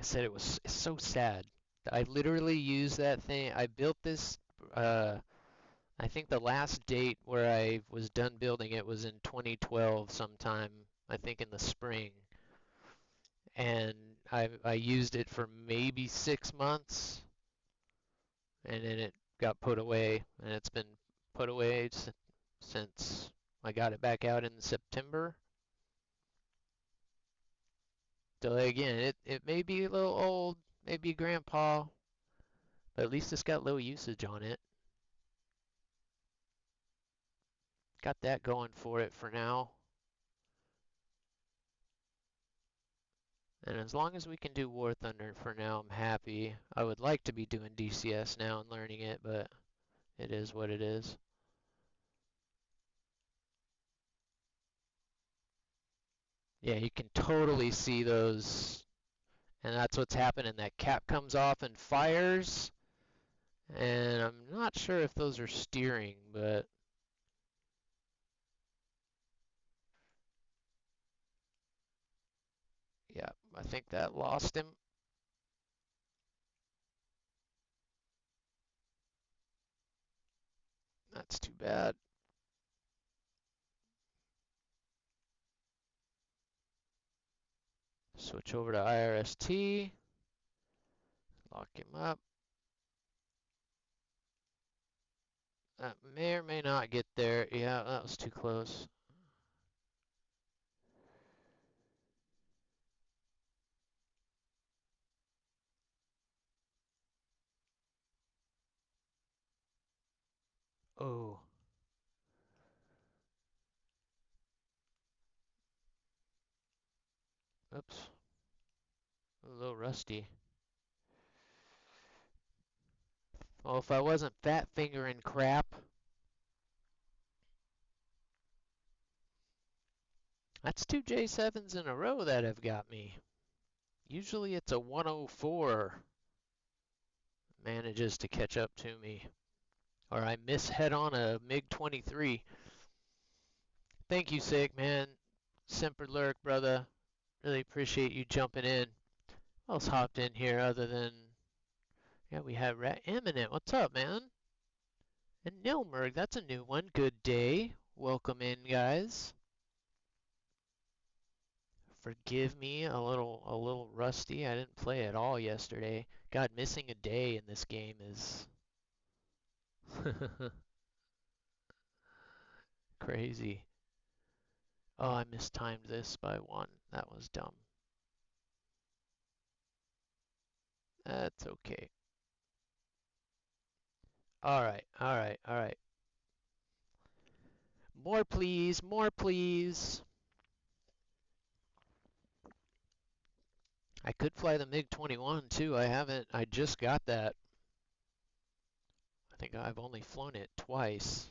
I said it's so sad. I literally used that thing. I built this. I think the last date where I was done building it was in 2012 sometime. I think in the spring. And I used it for maybe 6 months, and then it got put away, and it's been put away since I got it back out in September. So again, it may be a little old, maybe grandpa, but at least it's got low usage on it. Got that going for it for now. And as long as we can do War Thunder for now, I'm happy. I would like to be doing DCS now and learning it, but it is what it is. Yeah, you can totally see those, and that's what's happening. That cap comes off and fires, and I'm not sure if those are steering, but yeah, I think that lost him. That's too bad. Switch over to IRST, lock him up. That may or may not get there. Yeah, that was too close. Oh. Oops. A little rusty. Well, if I wasn't fat fingering crap. That's two J7s in a row that have got me. Usually it's a 104 manages to catch up to me. Or I miss head on a MiG-23. Thank you, Sick, man. Semper Lurk, brother. Really appreciate you jumping in. What else hopped in here other than... Yeah, we have Rat Eminent. What's up, man? And Nilmerg, that's a new one. Good day. Welcome in, guys. Forgive me, a little rusty. I didn't play at all yesterday. God, missing a day in this game is crazy. Oh, I mistimed this by one. That was dumb. That's okay. All right, all right, all right. More please, more please. I could fly the MiG-21 too. I just got that. I think I've only flown it twice.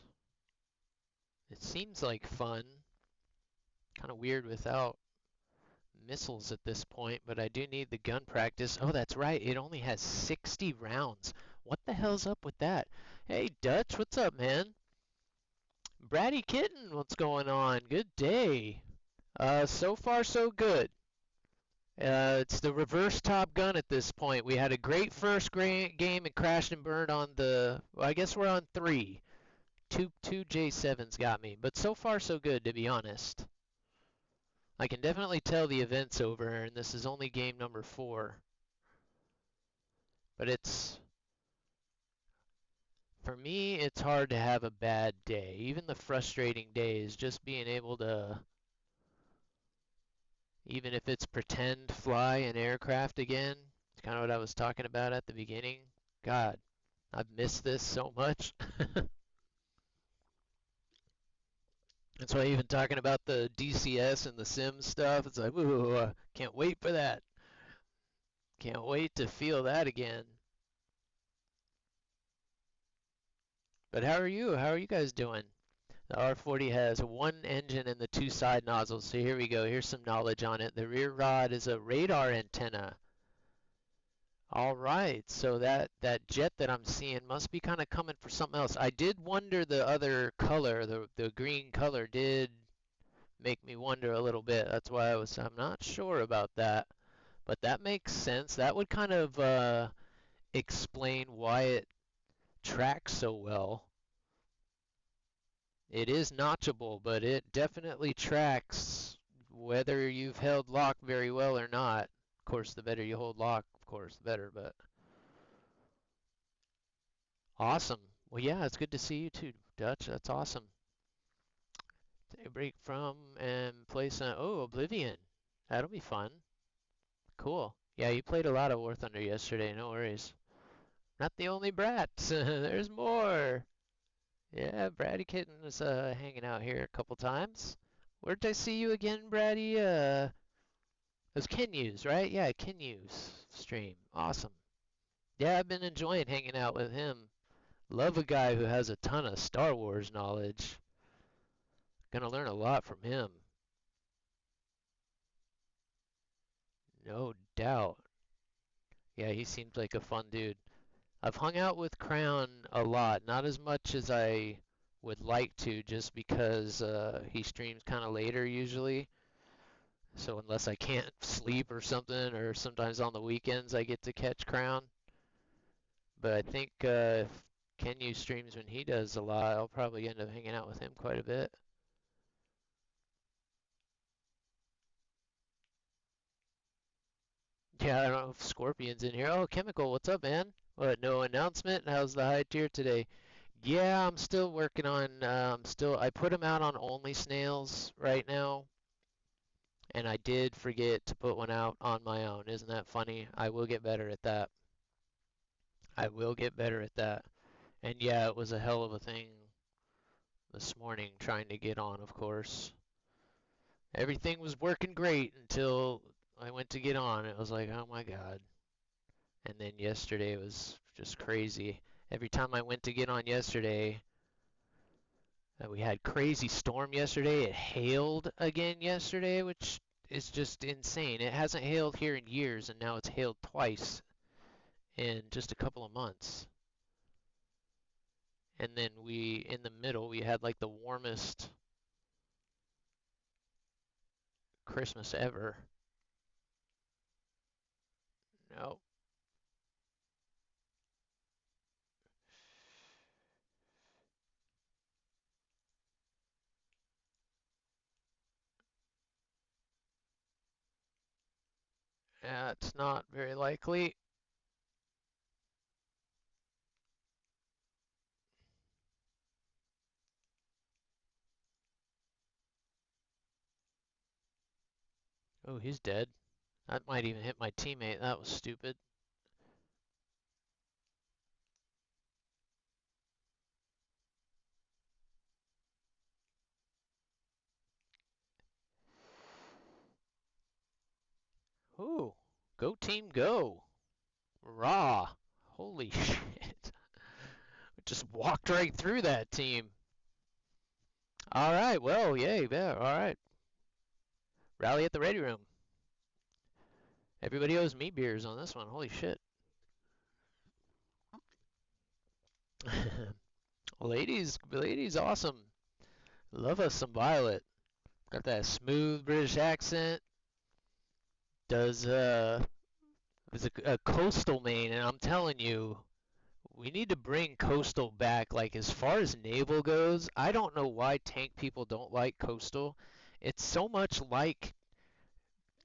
It seems like fun. Kind of weird without missiles at this point, but I do need the gun practice. Oh, that's right. It only has 60 rounds. What the hell's up with that? Hey, Dutch, what's up, man? Bratty Kitten, what's going on? Good day. So far, so good. It's the reverse Top Gun at this point. We had a great first game and crashed and burned on the... Well, I guess we're on 3. Two J7s got me, but so far, so good, to be honest. I can definitely tell the event's over, and this is only game number 4. But for me, it's hard to have a bad day. Even the frustrating days, just being able to, even if it's pretend fly an aircraft again, it's kind of what I was talking about at the beginning. God, I've missed this so much. That's why even talking about the DCS and the Sims stuff, it's like, ooh, can't wait for that. Can't wait to feel that again. But how are you? How are you guys doing? The R40 has one engine and the 2 side nozzles. So here we go. Here's some knowledge on it. The rear rod is a radar antenna. All right. So that jet that I'm seeing must be kind of coming for something else. I did wonder the other color, the green color did make me wonder a little bit. That's why I'm not sure about that. But that makes sense. That would kind of explain why it tracks so well. It is notchable, but it definitely tracks whether you've held lock very well or not. Of course, the better you hold lock, of course, the better, but awesome. Well, yeah, it's good to see you too, Dutch. That's awesome. Take a break from and play some. Oh, Oblivion. That'll be fun. Cool. Yeah, you played a lot of War Thunder yesterday. No worries. Not the only brat. There's more. Yeah, Bratty Kitten was hanging out here a couple times. Where did I see you again, Bratty? It was Kenyu's, right? Yeah, Kenyu's stream. Awesome. Yeah, I've been enjoying hanging out with him. Love a guy who has a ton of Star Wars knowledge. Gonna learn a lot from him. No doubt. Yeah, he seems like a fun dude. I've hung out with Crown a lot, not as much as I would like to, just because he streams kind of later usually. So unless I can't sleep or something, or sometimes on the weekends I get to catch Crown. But I think if Kenyu streams when he does a lot, I'll probably end up hanging out with him quite a bit. Yeah, I don't know if Scorpion's in here. Oh, Chemical, what's up, man? What, no announcement? How's the high tier today? Yeah, I'm still working on, I put them out on Only Snails right now, and I did forget to put one out on my own. Isn't that funny? I will get better at that. I will get better at that. And yeah, it was a hell of a thing this morning trying to get on, of course. Everything was working great until I went to get on. It was like, oh my God. And then yesterday was just crazy. Every time I went to get on yesterday, we had crazy storm yesterday. It hailed again yesterday, which is just insane. It hasn't hailed here in years, and now it's hailed twice in just a couple of months. And then in the middle, we had like the warmest Christmas ever. No, that's not very likely. Oh, he's dead. That might even hit my teammate. That was stupid. Ooh, go team go. Raw. Holy shit. We just walked right through that team. All right, well, yay, yeah, all right. Rally at the ready room. Everybody owes me beers on this one. Holy shit. Ladies, awesome. Love us some Violet. Got that smooth British accent. Does is a coastal main, and I'm telling you, we need to bring coastal back. Like as far as naval goes, I don't know why tank people don't like coastal. It's so much like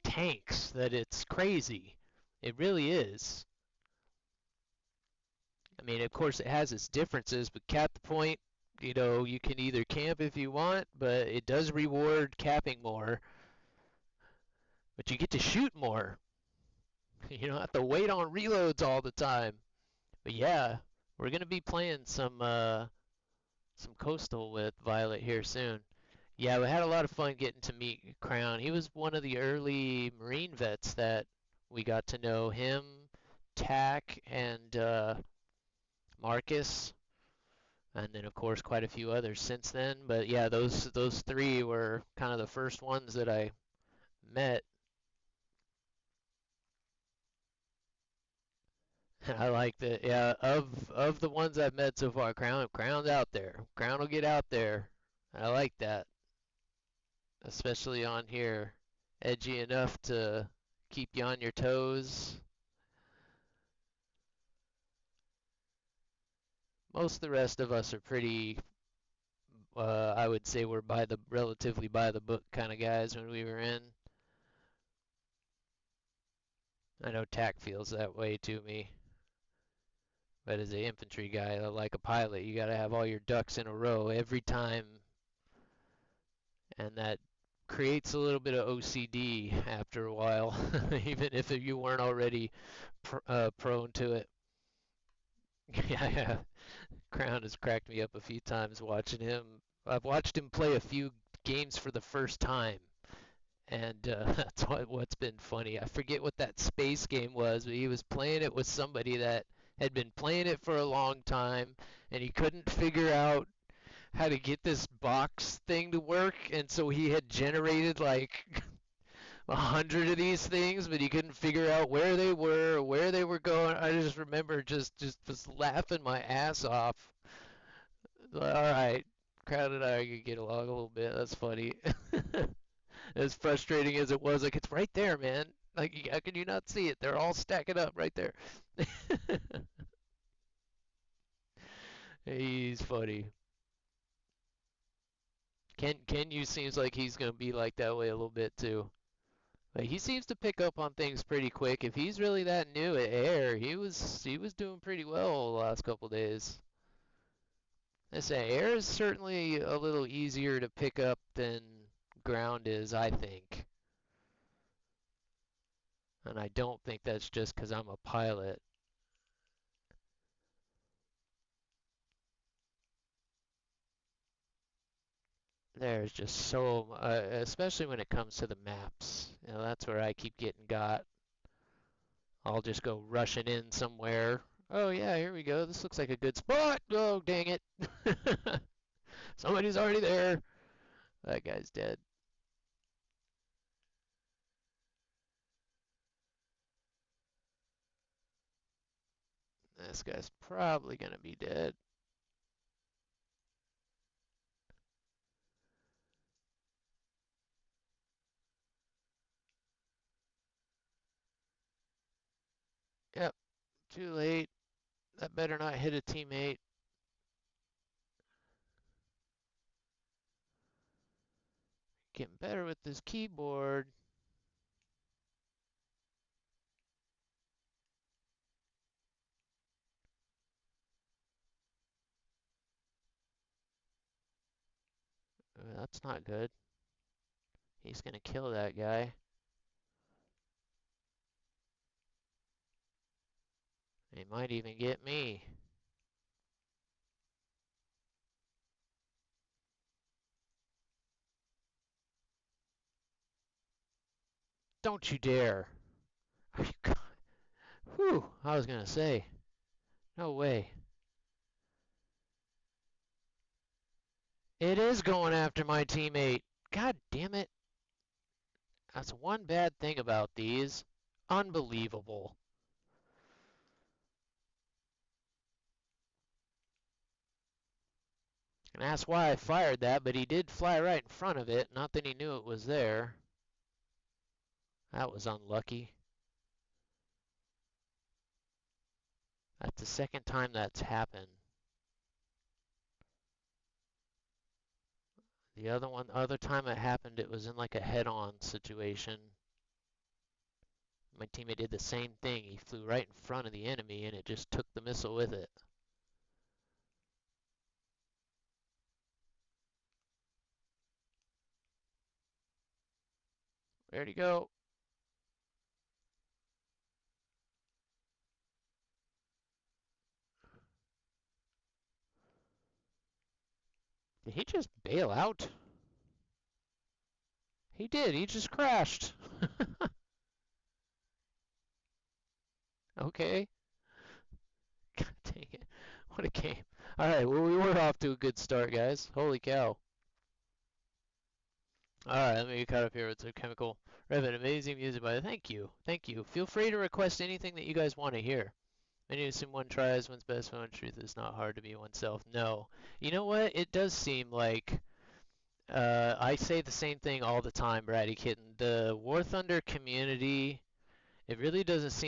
tanks that it's crazy. It really is. I mean, of course, it has its differences, but cap the point, you can either camp if you want, but it does reward capping more, but you get to shoot more. You don't have to wait on reloads all the time. But yeah, we're gonna be playing some coastal with Violet here soon. Yeah, we had a lot of fun getting to meet Crown. He was one of the early Marine vets that we got to know. Him, Tack, and Marcus, and then of course quite a few others since then. But yeah, those three were kind of the first ones that I met. And I like that. Yeah, of the ones I've met so far, Crown's out there. Crown will get out there. I like that, especially on here, edgy enough to keep you on your toes. Most of the rest of us are pretty, I would say we're relatively by the book kind of guys when we were in. I know TAC feels that way to me. But as an infantry guy, like a pilot, you got to have all your ducks in a row every time, and that creates a little bit of OCD after a while, even if you weren't already prone to it. Yeah, Crown has cracked me up a few times watching him. I've watched him play a few games for the first time, and that's what's been funny. I forget what that space game was, but he was playing it with somebody that had been playing it for a long time, and he couldn't figure out how to get this box thing to work, and so he had generated like 100 of these things, but he couldn't figure out where they were or where they were going. I just remember just was laughing my ass off. All right, Crowd and I could get along a little bit. That's funny. As frustrating as it was, like it's right there, man. Like how can you not see it? They're all stacking up right there. He's funny. Ken seems like he's gonna be like that way a little bit too. Like he seems to pick up on things pretty quick. If he's really that new at air, he was doing pretty well the last couple days. I say air is certainly a little easier to pick up than ground is, I think. And I don't think that's just because I'm a pilot. There's just so, especially when it comes to the maps. That's where I keep getting got. I'll just go rushing in somewhere. Oh yeah, here we go. This looks like a good spot. Oh, dang it. Somebody's already there. That guy's dead. This guy's probably gonna be dead. Yep, too late. That better not hit a teammate. Getting better with this keyboard. That's not good. He's gonna kill that guy. He might even get me. Don't you dare. Are you Whew, I was gonna say. No way. It is going after my teammate. God damn it. That's one bad thing about these. Unbelievable. And that's why I fired that, but he did fly right in front of it. Not that he knew it was there. That was unlucky. That's the second time that's happened. The other time it happened, it was in like a head-on situation. My teammate did the same thing. He flew right in front of the enemy and it just took the missile with it. Where'd he go? Did he just bail out? He did. He just crashed. Okay. God dang it. What a game. Alright, well, we were off to a good start, guys. Holy cow. Alright, let me get caught up here with some chemical. Revan, amazing music by Thank you. Thank you. Feel free to request anything that you guys want to hear. Many assume one tries, one's best, one truth is not hard to be oneself. No. You know what? It does seem like I say the same thing all the time, Bratty Kitten. The War Thunder community It really doesn't seem